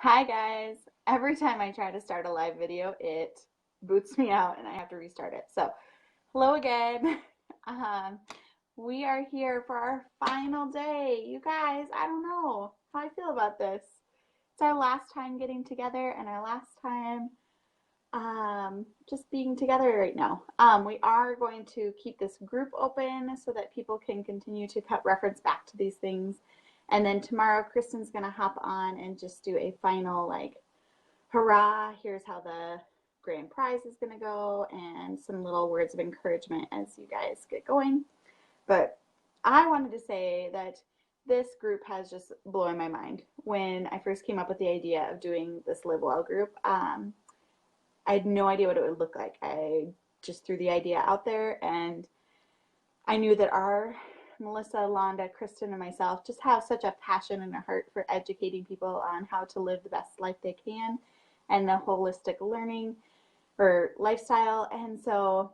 Hi guys. Every time I try to start a live video, it boots me out and I have to restart it. So, hello again. Um, we are here for our final day. You guys, I don't know how I feel about this. It's our last time getting together and our last time just being together right now. We are going to keep this group open so that people can continue to cut reference back to these things. And then tomorrow, Kristen's going to hop on and just do a final, like, hurrah, here's how the grand prize is going to go, and some little words of encouragement as you guys get going. But I wanted to say that this group has just blown my mind. When I first came up with the idea of doing this Live Well group, I had no idea what it would look like. I just threw the idea out there, and I knew that our Melissa, Londa, Kristen, and myself just have such a passion and a heart for educating people on how to live the best life they can and the holistic learning or lifestyle. And so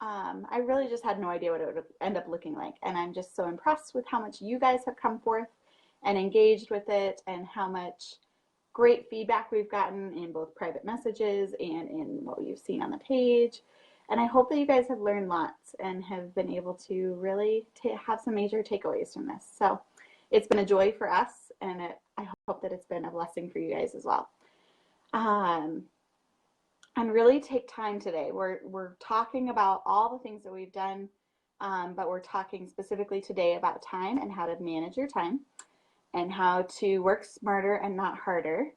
I really just had no idea what it would end up looking like. And I'm just so impressed with how much you guys have come forth and engaged with it, and how much great feedback we've gotten in both private messages and in what you've seen on the page. And I hope that you guys have learned lots and have been able to really have some major takeaways from this. So it's been a joy for us, and I hope that it's been a blessing for you guys as well. And really take time today. We're talking about all the things that we've done, but we're talking specifically today about time and how to manage your time and how to work smarter and not harder.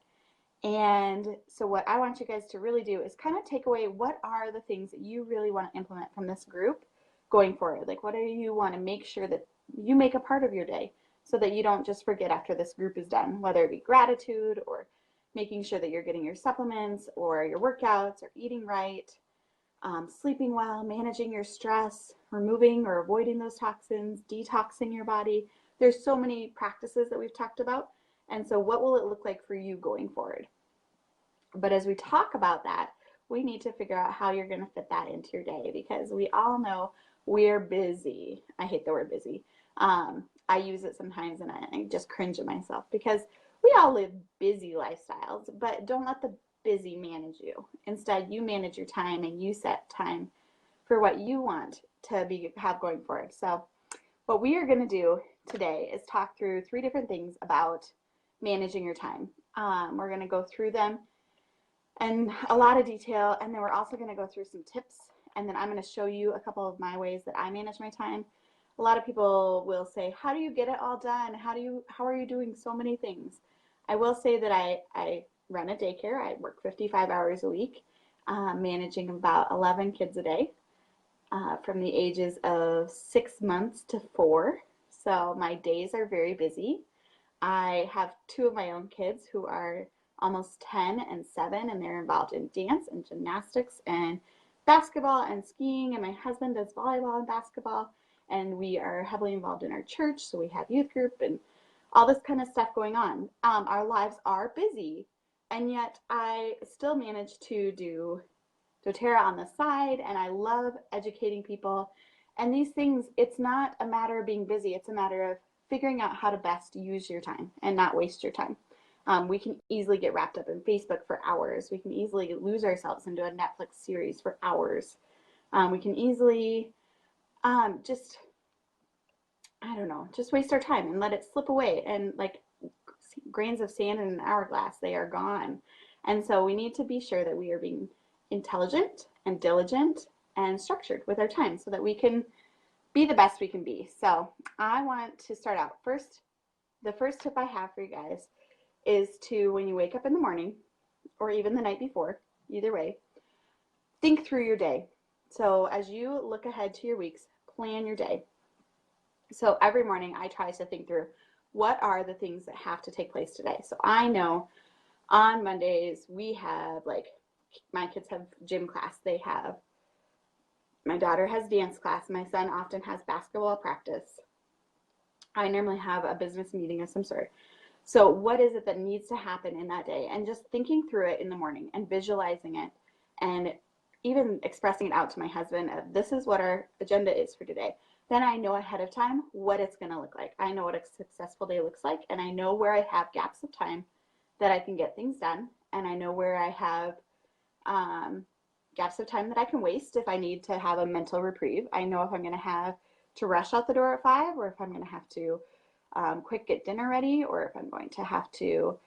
And so what I want you guys to really do is kind of take away what are the things that you really want to implement from this group going forward. Like, what do you want to make sure that you make a part of your day so that you don't just forget after this group is done, whether it be gratitude or making sure that you're getting your supplements or your workouts or eating right, sleeping well, managing your stress, removing or avoiding those toxins, detoxing your body. There's so many practices that we've talked about. And so what will it look like for you going forward? But as we talk about that, we need to figure out how you're going to fit that into your day, because we all know we're busy. I hate the word busy. I use it sometimes and I just cringe at myself, because we all live busy lifestyles, but don't let the busy manage you. Instead, you manage your time and you set time for what you want to have going forward. So what we are going to do today is talk through 3 different things about managing your time. We're going to go through them and a lot of detail, and then we're also going to go through some tips, and then I'm going to show you a couple of my ways that I manage my time. A lot of people will say, how do you get it all done? How are you doing so many things? I will say that I run a daycare. I work 55 hours a week, managing about 11 kids a day, from the ages of 6 months to 4. So my days are very busy. I have 2 of my own kids who are almost 10 and 7, and they're involved in dance and gymnastics and basketball and skiing, and my husband does volleyball and basketball, and we are heavily involved in our church, so we have youth group and all this kind of stuff going on. Our lives are busy, and yet I still manage to do doTERRA on the side, and I love educating people. And these things, it's not a matter of being busy, it's a matter of figuring out how to best use your time and not waste your time. We can easily get wrapped up in Facebook for hours. We can easily lose ourselves into a Netflix series for hours. We can easily just, I don't know, just waste our time and let it slip away. And like grains of sand in an hourglass, they are gone. And so we need to be sure that we are being intelligent and diligent and structured with our time so that we can be the best we can be. So I want to start out first. The first tip I have for you guys is to, when you wake up in the morning or even the night before, either way, think through your day. So as you look ahead to your weeks, plan your day. So every morning I try to think through, what are the things that have to take place today? So I know on Mondays we have, like, my kids have gym class. My daughter has dance class. My son often has basketball practice. I normally have a business meeting of some sort. So what is it that needs to happen in that day? And just thinking through it in the morning and visualizing it, and even expressing it out to my husband, this is what our agenda is for today. Then I know ahead of time what it's going to look like. I know what a successful day looks like, and I know where I have gaps of time that I can get things done, and I know where I have gaps of time that I can waste if I need to have a mental reprieve. I know if I'm going to have to rush out the door at 5, or if I'm going to have to quick get dinner ready, or if I'm going to have to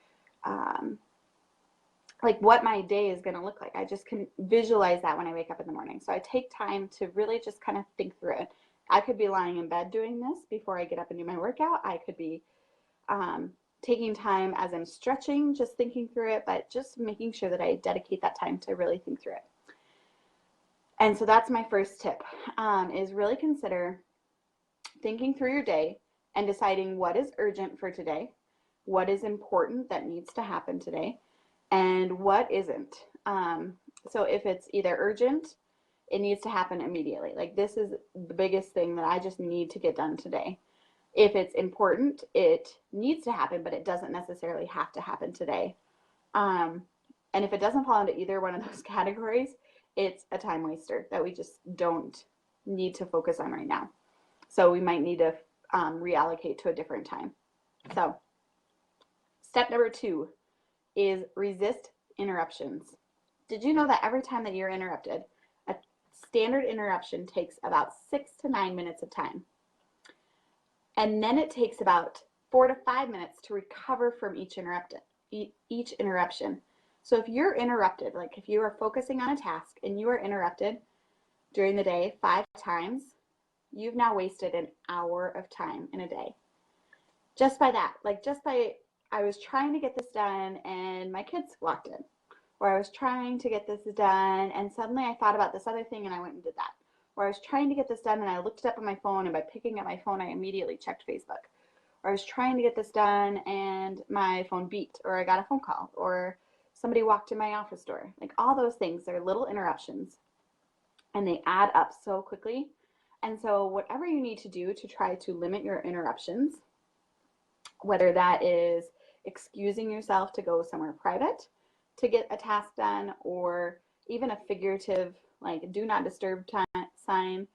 um, like what my day is going to look like. I just can visualize that when I wake up in the morning. So I take time to really just kind of think through it. I could be lying in bed doing this before I get up and do my workout. I could be taking time as I'm stretching, just thinking through it, but just making sure that I dedicate that time to really think through it. And so that's my first tip, is really consider thinking through your day and deciding what is urgent for today, what is important that needs to happen today, and what isn't. So if it's either urgent, it needs to happen immediately. Like, this is the biggest thing that I just need to get done today. If it's important, it needs to happen, but it doesn't necessarily have to happen today. And if it doesn't fall into either one of those categories, it's a time waster that we just don't need to focus on right now. So we might need to reallocate to a different time. So step number 2 is resist interruptions. Did you know that every time that you're interrupted, a standard interruption takes about 6 to 9 minutes of time? And then it takes about 4 to 5 minutes to recover from each interruption. So if you're interrupted, like if you are focusing on a task and you are interrupted during the day 5 times, you've now wasted an hour of time in a day. Just by that, like just by, I was trying to get this done and my kids walked in, or I was trying to get this done and suddenly I thought about this other thing and I went and did that. Or I was trying to get this done and I looked it up on my phone, and by picking up my phone, I immediately checked Facebook. Or I was trying to get this done and my phone beeped, or I got a phone call, or somebody walked in my office door. Like, all those things, they're little interruptions and they add up so quickly. And so whatever you need to do to try to limit your interruptions, whether that is excusing yourself to go somewhere private to get a task done, or even a figurative like do not disturb sign,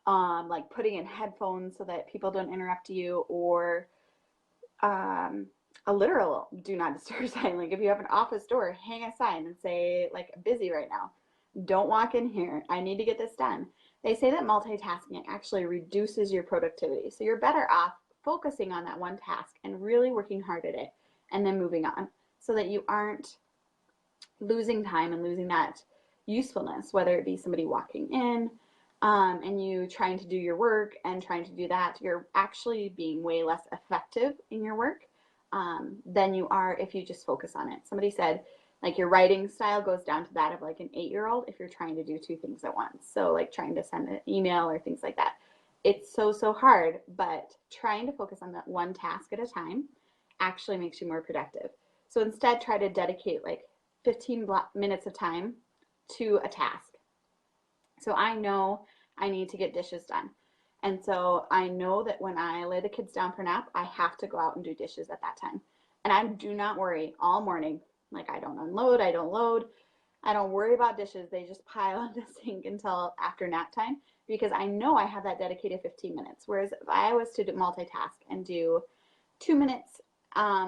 like putting in headphones so that people don't interrupt you, or a literal do not disturb sign. Like if you have an office door, hang a sign and say like busy right now. Don't walk in here. I need to get this done. They say that multitasking actually reduces your productivity. So you're better off focusing on that one task and really working hard at it and then moving on, so that you aren't losing time and losing that usefulness, whether it be somebody walking in and you trying to do your work and trying to do that. You're actually being way less effective in your work than you are if you just focus on it. Somebody said, like, your writing style goes down to that of like an 8-year-old if you're trying to do 2 things at once. So like trying to send an email or things like that. It's so hard, but trying to focus on that one task at a time actually makes you more productive. So instead, try to dedicate like 15 minutes of time to a task. So I know I need to get dishes done. And so I know that when I lay the kids down for nap, I have to go out and do dishes at that time. And I do not worry all morning. Like, I don't unload, I don't load, I don't worry about dishes. They just pile on the sink until after nap time, because I know I have that dedicated 15 minutes. Whereas if I was to multitask and do 2 minutes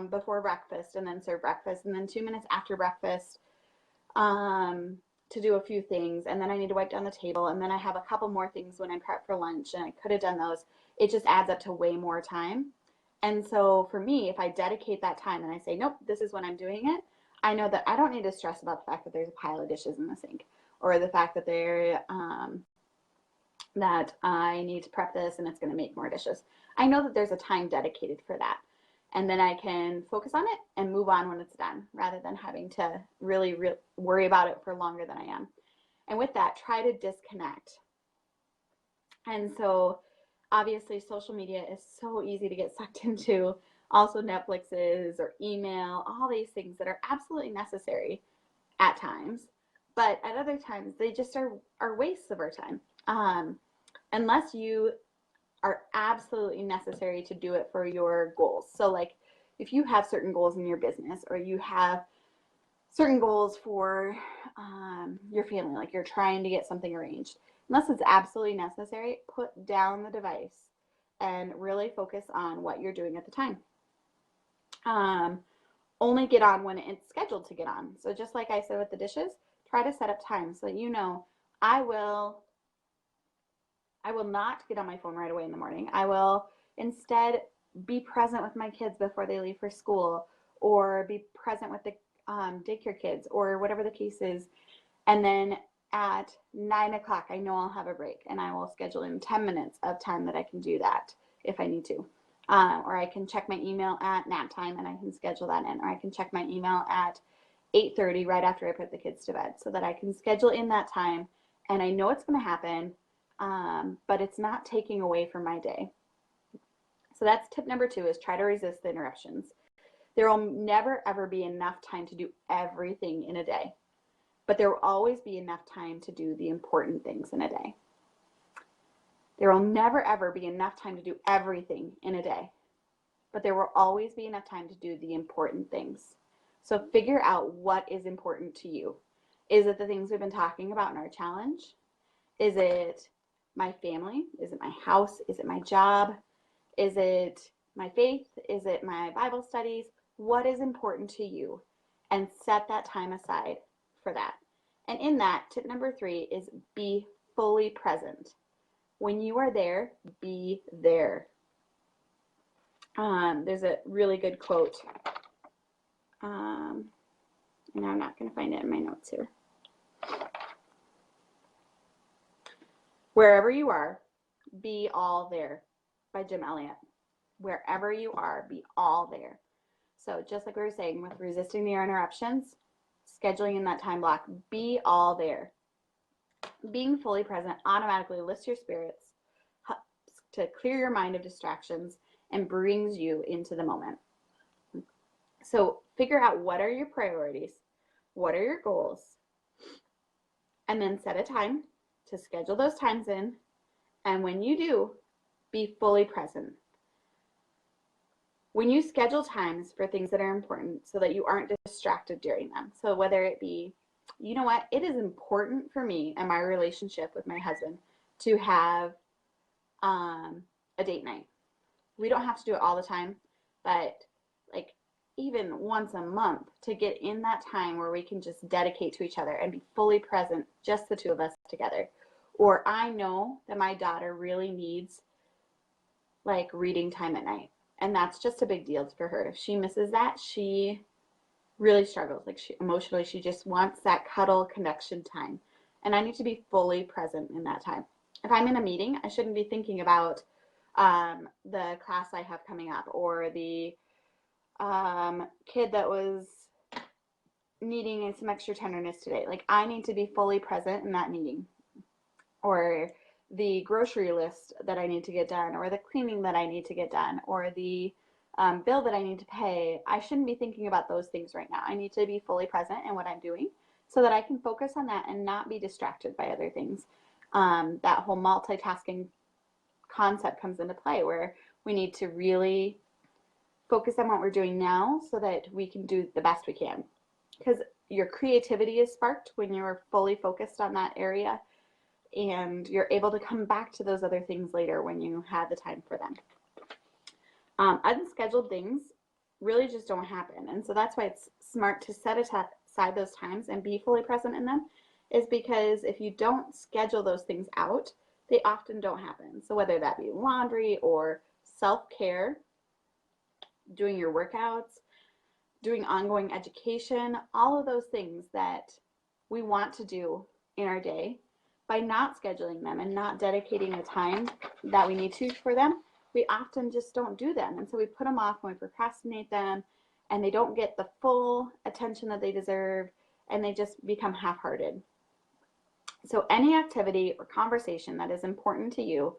before breakfast and then serve breakfast, and then 2 minutes after breakfast to do a few things, and then I need to wipe down the table, and then I have a couple more things when I prep for lunch, and I could have done those. It just adds up to way more time. And so for me, if I dedicate that time and I say, nope, this is when I'm doing it, I know that I don't need to stress about the fact that there's a pile of dishes in the sink, or the fact that that I need to prep this and it's going to make more dishes. I know that there's a time dedicated for that. And then I can focus on it and move on when it's done, rather than having to really worry about it for longer than I am. And with that, try to disconnect. And so obviously social media is so easy to get sucked into. Also Netflix's or email, all these things that are absolutely necessary at times, but at other times they just are wastes of our time. Unless you are absolutely necessary to do it for your goals. So like if you have certain goals in your business, or you have certain goals for your family, like you're trying to get something arranged, unless it's absolutely necessary, put down the device and really focus on what you're doing at the time. only get on when it's scheduled to get on. So just like I said with the dishes, try to set up time so that you know I will not get on my phone right away in the morning. I will instead be present with my kids before they leave for school, or be present with the daycare kids, or whatever the case is. And then at 9 o'clock, I know I'll have a break, and I will schedule in 10 minutes of time that I can do that if I need to. Or I can check my email at nap time and I can schedule that in. Or I can check my email at 8:30 right after I put the kids to bed, so that I can schedule in that time and I know it's going to happen, but it's not taking away from my day. So that's tip number 2, is try to resist the interruptions. There will never ever be enough time to do everything in a day, but there will always be enough time to do the important things in a day. There will never ever be enough time to do everything in a day, but there will always be enough time to do the important things. So figure out what is important to you. Is it the things we've been talking about in our challenge? Is it my family? Is it my house? Is it my job? Is it my faith? Is it my Bible studies? What is important to you? And set that time aside for that. And in that, tip number 3 is be fully present. When you are there, be there. There's a really good quote. And I'm not going to find it in my notes here. Wherever you are, be all there, by Jim Elliot. Wherever you are, be all there. So just like we were saying with resisting the interruptions, scheduling in that time block, be all there. Being fully present automatically lifts your spirits to clear your mind of distractions and brings you into the moment. So figure out what are your priorities, what are your goals, and then set a time to schedule those times in. And when you do, be fully present. When you schedule times for things that are important so that you aren't distracted during them. So whether it be, you know what, it is important for me and my relationship with my husband to have a date night. We don't have to do it all the time, but like even once a month, to get in that time where we can just dedicate to each other and be fully present, just the two of us together. Or I know that my daughter really needs like reading time at night, and that's just a big deal for her. If she misses that, she really struggles. Like emotionally, she just wants that cuddle connection time, and I need to be fully present in that time. If I'm in a meeting, I shouldn't be thinking about the class I have coming up, or the kid that was needing some extra tenderness today. Like I need to be fully present in that meeting, or the grocery list that I need to get done, or the cleaning that I need to get done, or the bill that I need to pay. I shouldn't be thinking about those things right now. I need to be fully present in what I'm doing so that I can focus on that and not be distracted by other things. That whole multitasking concept comes into play, where we need to really focus on what we're doing now so that we can do the best we can. Because your creativity is sparked when you're fully focused on that area, and you're able to come back to those other things later when you have the time for them. Unscheduled things really just don't happen, and so that's why it's smart to set aside those times and be fully present in them, is because if you don't schedule those things out, they often don't happen. So whether that be laundry or self-care, doing your workouts, doing ongoing education, all of those things that we want to do in our day, by not scheduling them and not dedicating the time that we need to for them, we often just don't do them. And so we put them off and we procrastinate them, and they don't get the full attention that they deserve, and they just become half-hearted. So any activity or conversation that is important to you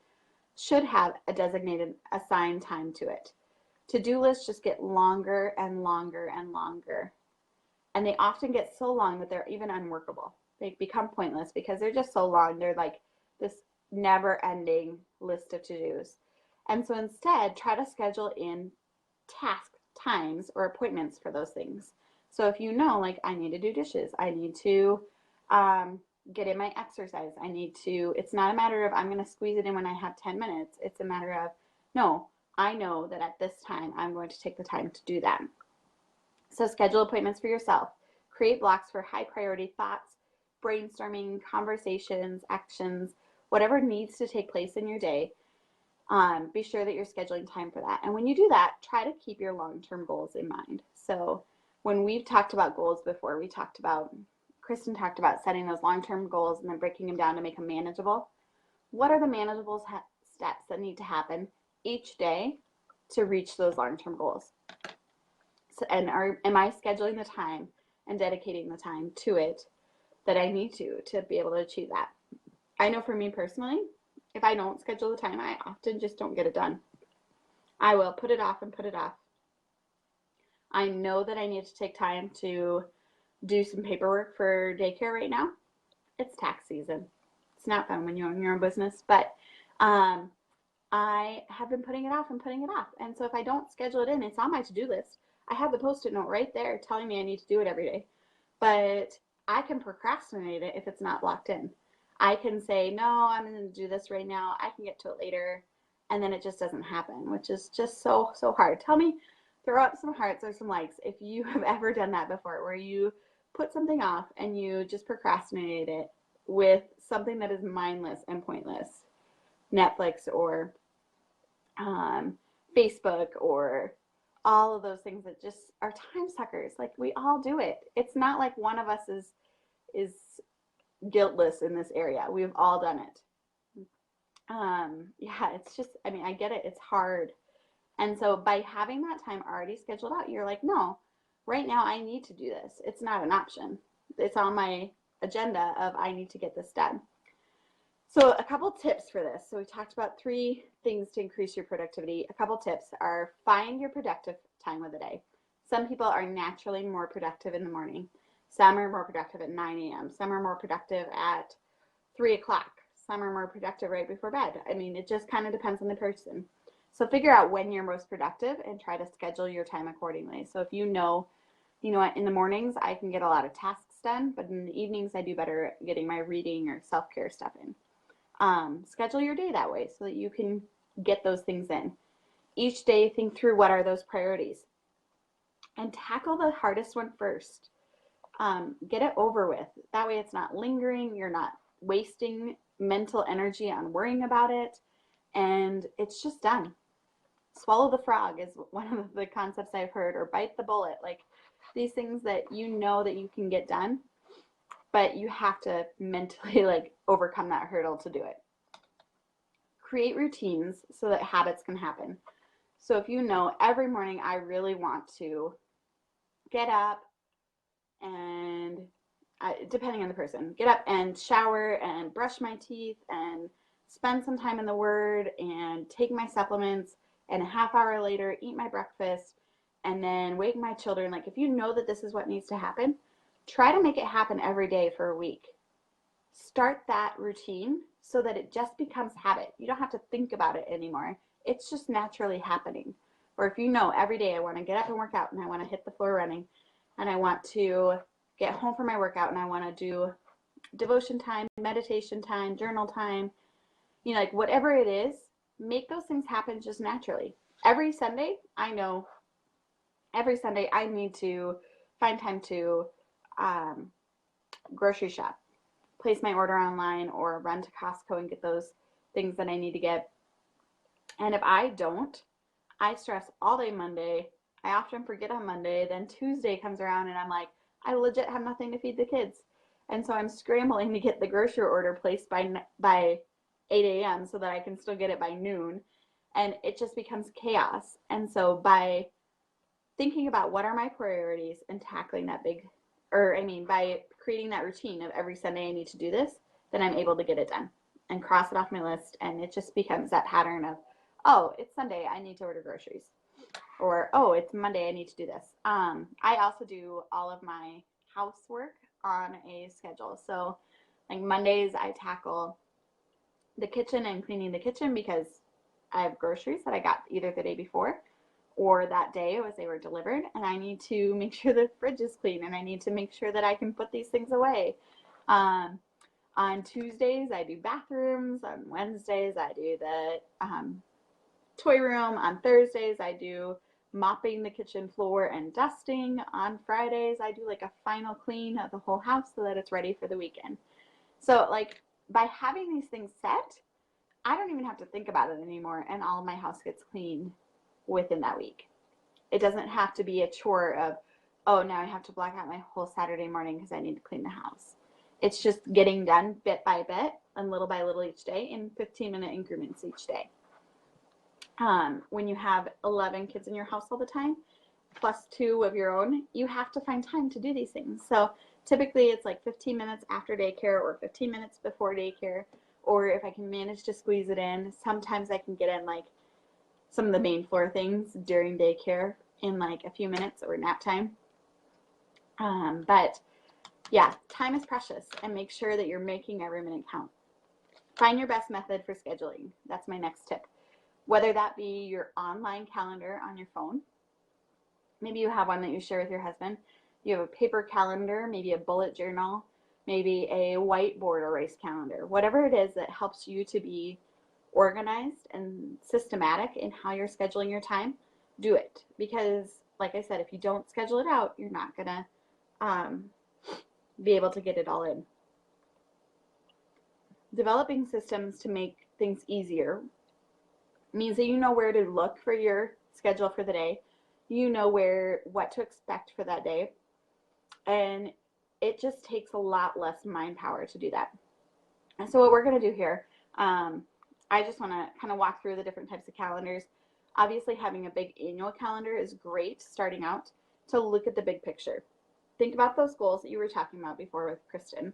should have a designated assigned time to it. To-do lists just get longer and longer and longer, and they often get so long that they're even unworkable. They become pointless because they're just so long. They're like this never-ending list of to-dos. And so instead, try to schedule in task times or appointments for those things. So if you know, like, I need to do dishes, I need to get in my exercise, I need to, it's not a matter of I'm going to squeeze it in when I have 10 minutes. It's a matter of, no, I know that at this time I'm going to take the time to do that. So schedule appointments for yourself. Create blocks for high priority thoughts, brainstorming, conversations, actions, whatever needs to take place in your day. Be sure that you're scheduling time for that. And when you do that, try to keep your long-term goals in mind. So when we've talked about goals before, Kristen talked about setting those long-term goals and then breaking them down to make them manageable. What are the manageable steps that need to happen each day to reach those long-term goals? So, and am I scheduling the time and dedicating the time to it that I need to be able to achieve that? I know for me personally, if I don't schedule the time, I often just don't get it done. I will put it off and put it off. I know that I need to take time to do some paperwork for daycare right now. It's tax season. It's not fun when you own your own business, but I have been putting it off and putting it off. And so if I don't schedule it in, it's on my to-do list. I have the Post-it note right there telling me I need to do it every day. But I can procrastinate it if it's not blocked in. I can say, no, I'm going to do this right now. I can get to it later. And then it just doesn't happen, which is just so hard. Tell me, throw up some hearts or some likes if you have ever done that before, where you put something off and you just procrastinated it with something that is mindless and pointless. Netflix or Facebook or all of those things that just are time suckers. Like, we all do it. It's not like one of us is guiltless in this area. We've all done it. Yeah, it's just, I mean, I get it. It's hard. And so by having that time already scheduled out, you're like, no, right now I need to do this. It's not an option. It's on my agenda of I need to get this done. So a couple tips for this. So we talked about 3 things to increase your productivity. A couple tips are: find your productive time of the day. Some people are naturally more productive in the morning. Some are more productive at 9 a.m. Some are more productive at 3 o'clock. Some are more productive right before bed. I mean, it just kind of depends on the person. So figure out when you're most productive and try to schedule your time accordingly. So if you know what, in the mornings I can get a lot of tasks done, but in the evenings I do better at getting my reading or self-care stuff in. Schedule your day that way so that you can get those things in. Each day, think through what are those priorities and tackle the hardest one first. Get it over with. That way it's not lingering. You're not wasting mental energy on worrying about it, and it's just done. Swallow the frog is one of the concepts I've heard, or bite the bullet. Like, these things that you know that you can get done, but you have to mentally like overcome that hurdle to do it. Create routines so that habits can happen. So if you know every morning I really want to get up and, depending on the person, get up and shower and brush my teeth and spend some time in the Word and take my supplements, and a half hour later eat my breakfast and then wake my children. Like, if you know that this is what needs to happen, try to make it happen every day for a week. Start that routine so that it just becomes habit. You don't have to think about it anymore. It's just naturally happening. Or if you know every day I want to get up and work out and I want to hit the floor running and I want to get home from my workout and I want to do devotion time, meditation time, journal time, like whatever it is, make those things happen just naturally. Every Sunday, I know every Sunday I need to find time to grocery shop, place my order online, or run to Costco and get those things that I need to get. And if I don't, I stress all day Monday. I often forget on Monday. Then Tuesday comes around and I'm like, I legit have nothing to feed the kids. And so I'm scrambling to get the grocery order placed by 8 a.m. so that I can still get it by noon. And it just becomes chaos. And so by thinking about what are my priorities and tackling that by creating that routine of every Sunday I need to do this, then I'm able to get it done and cross it off my list. And it just becomes that pattern of, oh, it's Sunday, I need to order groceries. Or, oh, it's Monday, I need to do this. I also do all of my housework on a schedule. So like Mondays, I tackle the kitchen and cleaning the kitchen because I have groceries that I got either the day before or that day as they were delivered, and I need to make sure the fridge is clean, and I need to make sure that I can put these things away. On Tuesdays, I do bathrooms. On Wednesdays, I do the toy room. On Thursdays, I do mopping the kitchen floor and dusting. On Fridays, I do like a final clean of the whole house so that it's ready for the weekend. So like by having these things set, I don't even have to think about it anymore, and all of my house gets clean within that week. It doesn't have to be a chore of, oh, now I have to block out my whole Saturday morning because I need to clean the house. It's just getting done bit by bit and little by little each day in 15-minute increments each day. When you have 11 kids in your house all the time, plus 2 of your own, you have to find time to do these things. So typically it's like 15 minutes after daycare or 15 minutes before daycare, or if I can manage to squeeze it in, sometimes I can get in like some of the main floor things during daycare in like a few minutes or nap time. But yeah, time is precious, and make sure that you're making every minute count. Find your best method for scheduling. That's my next tip. Whether that be your online calendar on your phone, maybe you have one that you share with your husband, you have a paper calendar, maybe a bullet journal, maybe a whiteboard erase calendar, whatever it is that helps you to be organized and systematic in how you're scheduling your time, do it. Because like I said, if you don't schedule it out, you're not gonna be able to get it all in. Developing systems to make things easier means that you know where to look for your schedule for the day, you know what to expect for that day, and it just takes a lot less mind power to do that. And so what we're going to do here, I just want to kind of walk through the different types of calendars. Obviously, having a big annual calendar is great starting out to look at the big picture. Think about those goals that you were talking about before with Kristen.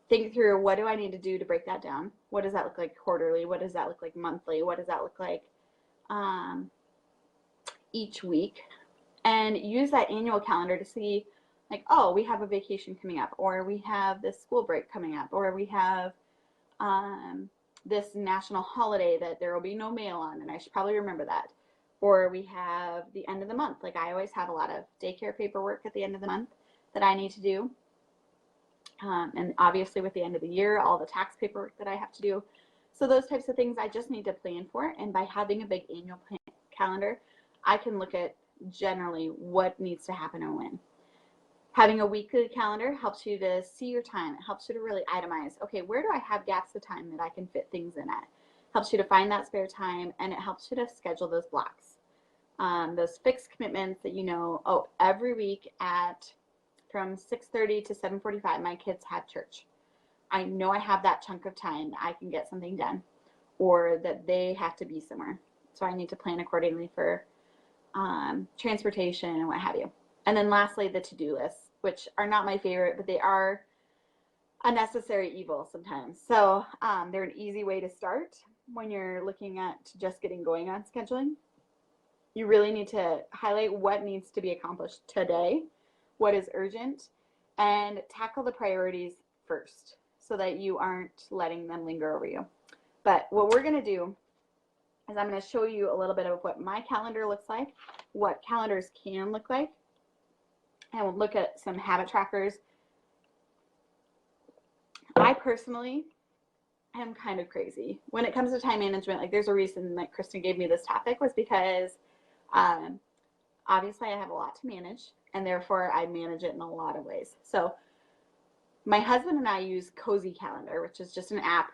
Think through, what do I need to do to break that down? What does that look like quarterly? What does that look like monthly? What does that look like each week? And use that annual calendar to see, like, oh, we have a vacation coming up, or we have this school break coming up, or we have this national holiday that there will be no mail on, and I should probably remember that. Or we have the end of the month. Like, I always have a lot of daycare paperwork at the end of the month that I need to do. And obviously with the end of the year, all the tax paperwork that I have to do. So those types of things I just need to plan for. And by having a big annual calendar, I can look at generally what needs to happen and when. Having a weekly calendar helps you to see your time. It helps you to really itemize, okay, where do I have gaps of time that I can fit things in at? Helps you to find that spare time, and it helps you to schedule those blocks. Those fixed commitments that you know, oh, every week at from 6:30 to 7:45, my kids have church. I know I have that chunk of time that I can get something done, or that they have to be somewhere. So I need to plan accordingly for transportation and what have you. And then lastly, the to-do lists, which are not my favorite, but they are a necessary evil sometimes. So they're an easy way to start when you're looking at just getting going on scheduling. You really need to highlight what needs to be accomplished today, what is urgent, and tackle the priorities first so that you aren't letting them linger over you. But what we're going to do is I'm going to show you a little bit of what my calendar looks like, what calendars can look like, and we'll look at some habit trackers. I personally am kind of crazy when it comes to time management. Like, there's a reason that Kristen gave me this topic, was because obviously I have a lot to manage, and therefore I manage it in a lot of ways. So my husband and I use Cozy Calendar, which is just an app.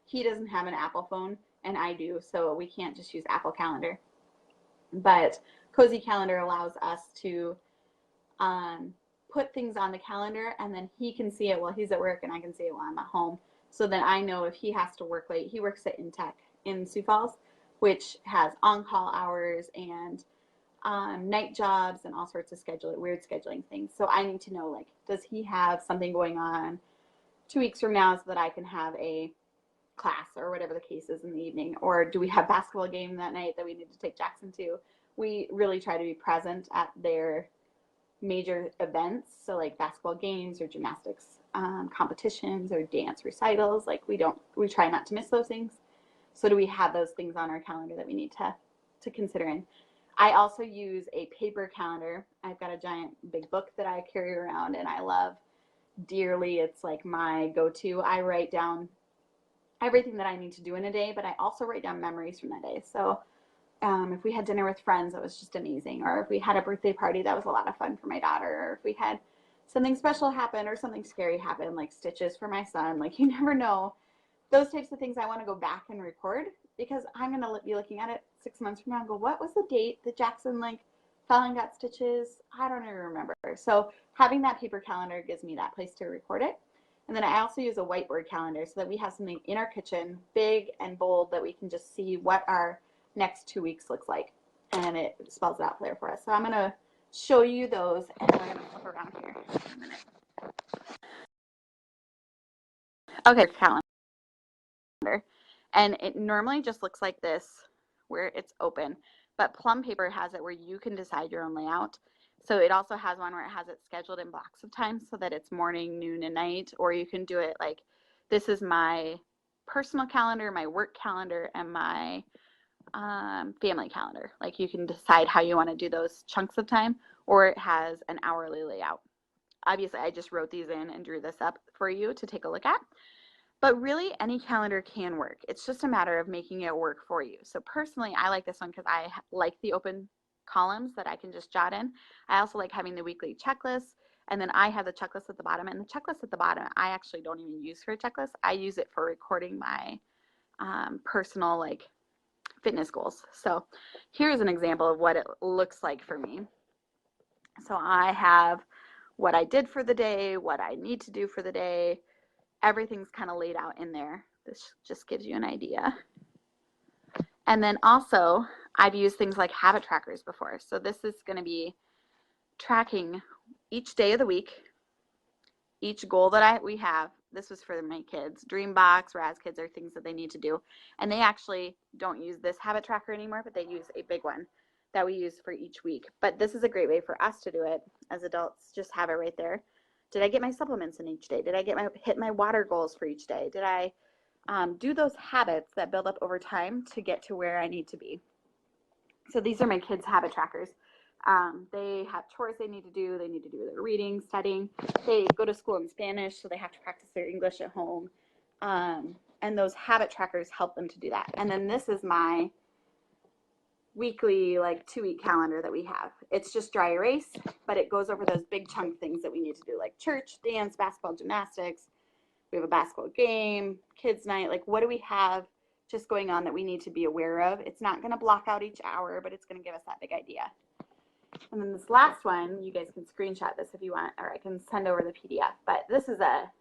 He doesn't have an Apple phone, and I do, so we can't just use Apple Calendar. But Cozy Calendar allows us to put things on the calendar, and then he can see it while he's at work, and I can see it while I'm at home. So then I know if he has to work late. He works at Intech in Sioux Falls, which has on-call hours and night jobs and all sorts of weird scheduling things. So I need to know, like, does he have something going on 2 weeks from now so that I can have a class or whatever the case is in the evening? Or do we have basketball game that night that we need to take Jackson to? We really try to be present at their major events, so like basketball games or gymnastics competitions or dance recitals. Like, we try not to miss those things. So do we have those things on our calendar that we need to consider in? I also use a paper calendar. I've got a giant big book that I carry around and I love dearly. It's like my go-to. I write down everything that I need to do in a day, but I also write down memories from that day. So If we had dinner with friends, that was just amazing. Or if we had a birthday party, that was a lot of fun for my daughter. Or if we had something special happen or something scary happen, like stitches for my son, like you never know. Those types of things I want to go back and record because I'm going to be looking at it 6 months from now and go, what was the date that Jackson like fell and got stitches? I don't even remember. So having that paper calendar gives me that place to record it. And then I also use a whiteboard calendar so that we have something in our kitchen, big and bold, that we can just see what our next 2 weeks looks like. And it spells it out there for us. So I'm going to show you those, and we're going to flip around here in a minute. Okay, calendar. And it normally just looks like this where it's open, but Plum Paper has it where you can decide your own layout. So it also has one where it has it scheduled in blocks of time so that it's morning, noon, and night, or you can do it like this is my personal calendar, my work calendar, and my family calendar. Like you can decide how you want to do those chunks of time, or it has an hourly layout. Obviously, I just wrote these in and drew this up for you to take a look at. But really, any calendar can work. It's just a matter of making it work for you. So personally, I like this one because I like the open columns that I can just jot in. I also like having the weekly checklist. And then I have the checklist at the bottom. And the checklist at the bottom, I actually don't even use for a checklist. I use it for recording my personal like fitness goals. So here's an example of what it looks like for me. So I have what I did for the day, what I need to do for the day. Everything's kind of laid out in there. This just gives you an idea. And then also, I've used things like habit trackers before. So this is going to be tracking each day of the week, each goal that we have. This was for my kids. Dreambox, Raz Kids are things that they need to do. And they actually don't use this habit tracker anymore, but they use a big one that we use for each week. But this is a great way for us to do it as adults. Just have it right there. Did I get my supplements in each day? Did I hit my water goals for each day? Did I do those habits that build up over time to get to where I need to be? So these are my kids' habit trackers. They have chores they need to do. They need to do their reading, studying. They go to school in Spanish, so they have to practice their English at home. And those habit trackers help them to do that. And then this is my weekly, like 2-week calendar that we have. It's just dry erase, but it goes over those big chunk things that we need to do, like church, dance, basketball, gymnastics. We have a basketball game, kids night. Like, what do we have just going on that we need to be aware of? It's not going to block out each hour, but it's going to give us that big idea. And then this last one, you guys can screenshot this if you want, or I can send over the PDF. But this is a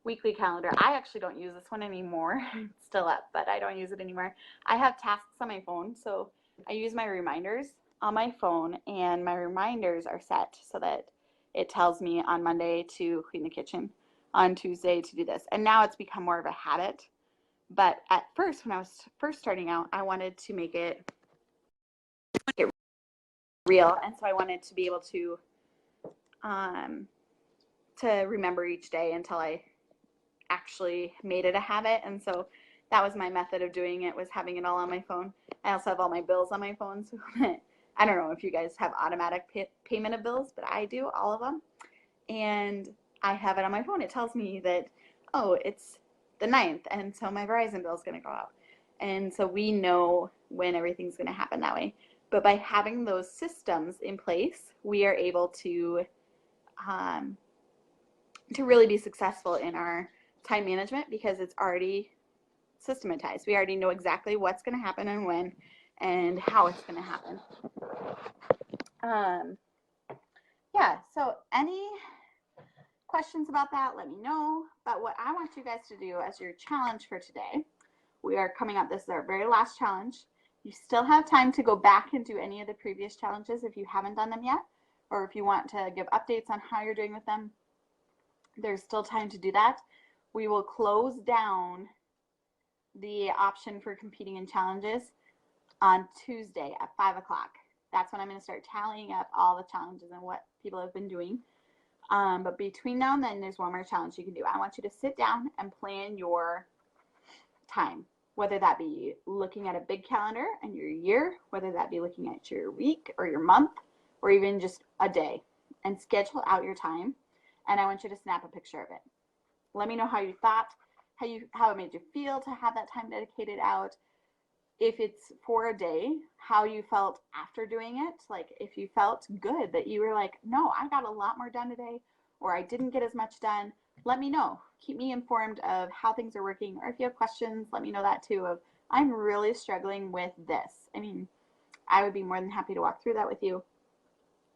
weekly calendar. I actually don't use this one anymore. It's still up, but I don't use it anymore. I have tasks on my phone, so I use my reminders on my phone, and my reminders are set so that it tells me on Monday to clean the kitchen, on Tuesday to do this. And now it's become more of a habit. But at first, when I was first starting out, I wanted to make it real, and so I wanted to be able to remember each day until I actually made it a habit. And so that was my method of doing it, was having it all on my phone. I also have all my bills on my phone, so I don't know if you guys have automatic payment of bills, but I do, all of them. And I have it on my phone. It tells me that, oh, it's the 9th, and so my Verizon bill is going to go out. And so we know when everything's going to happen that way. But by having those systems in place, we are able to really be successful in our time management because it's already systematized. We already know exactly what's going to happen and when and how it's going to happen. Yeah, so any questions about that, let me know. But what I want you guys to do as your challenge for today, we are coming up, this is our very last challenge. You still have time to go back and do any of the previous challenges if you haven't done them yet, or if you want to give updates on how you're doing with them, there's still time to do that. We will close down the option for competing in challenges on Tuesday at 5 o'clock. That's when I'm going to start tallying up all the challenges and what people have been doing. But between now and then, there's one more challenge you can do. I want you to sit down and plan your time, whether that be looking at a big calendar and your year, whether that be looking at your week or your month, or even just a day, and schedule out your time. And I want you to snap a picture of it. Let me know how you thought, how it made you feel to have that time dedicated out. if it's for a day, how you felt after doing it. Like if you felt good, that you were like, no, I got a lot more done today, or I didn't get as much done, let me know. Keep me informed of how things are working. Or if you have questions, let me know that too, of I'm really struggling with this. I mean, I would be more than happy to walk through that with you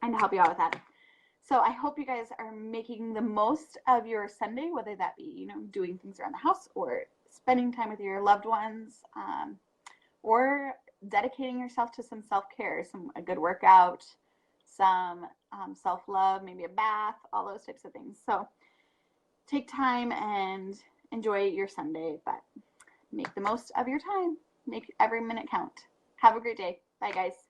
and to help you out with that. So I hope you guys are making the most of your Sunday, whether that be, you know, doing things around the house or spending time with your loved ones, or dedicating yourself to some self-care, a good workout, some self-love, maybe a bath, all those types of things. So take time and enjoy your Sunday, but make the most of your time. Make every minute count. Have a great day. Bye, guys.